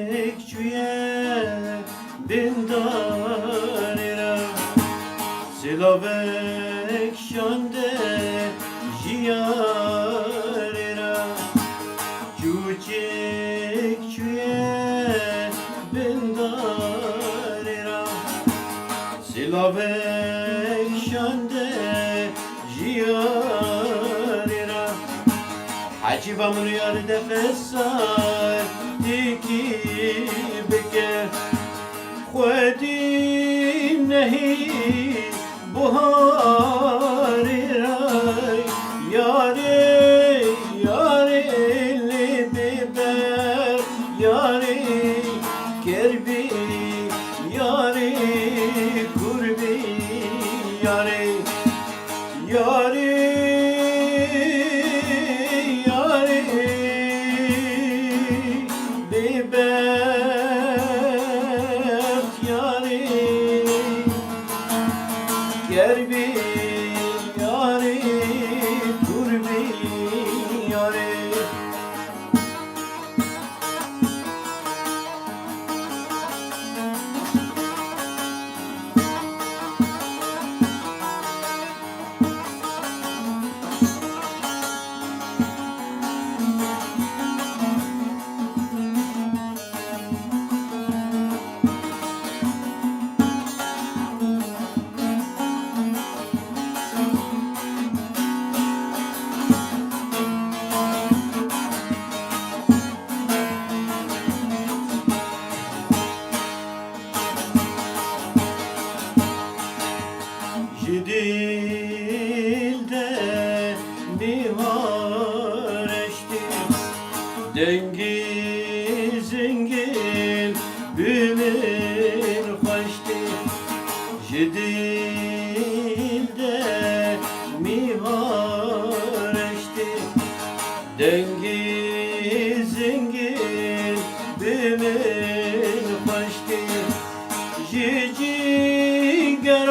Çiçekçiye dindarira Silavek şande jiyarira Çiçekçiye dindarira Silavek şande jiyarira Haciba mun yar defesar Diki beke Khwedi nehi buhari ray Yare yare li biber Yare kerbi Yare kurbi Yare yare Gerbi yare kurbi yare Dilde bihar eşti Dengi zingil bülür kaçtı Dilde bihar eşti Dengi zingil bülür kaçtı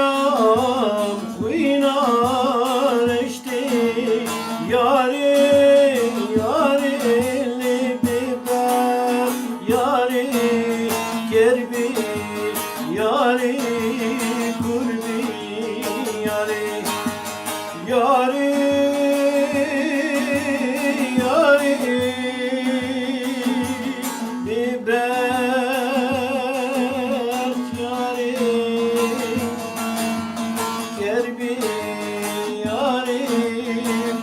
Jigaram Kuynar eşti Yare yare li biber Yare kerbi Yare kurbi Yare yare yare biber Yare Gerbi yare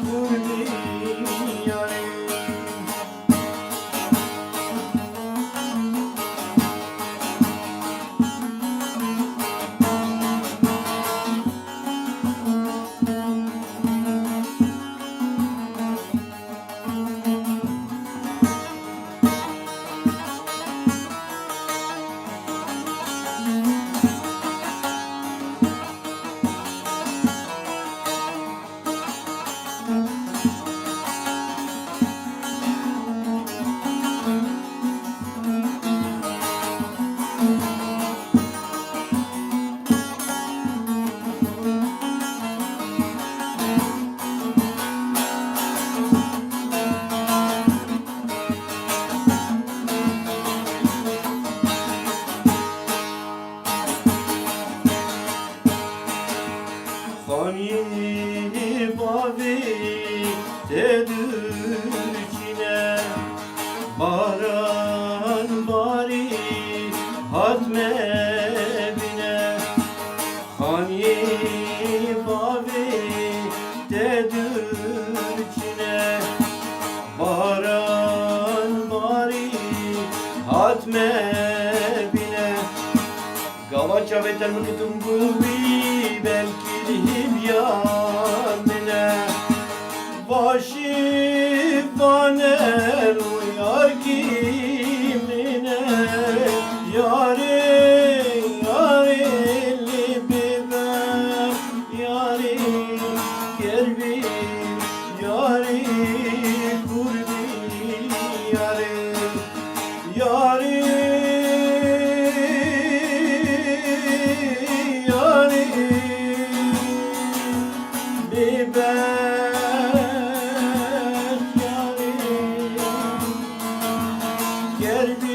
kurbi yare hatme bile Gavaça ve termikatım bu bir belki hibyan bile Başı baner uyar kimine Yâre yâre libiber Yâre gerbi Yâre kurbi Yâre Yâre Yâre biber Yâre gerbi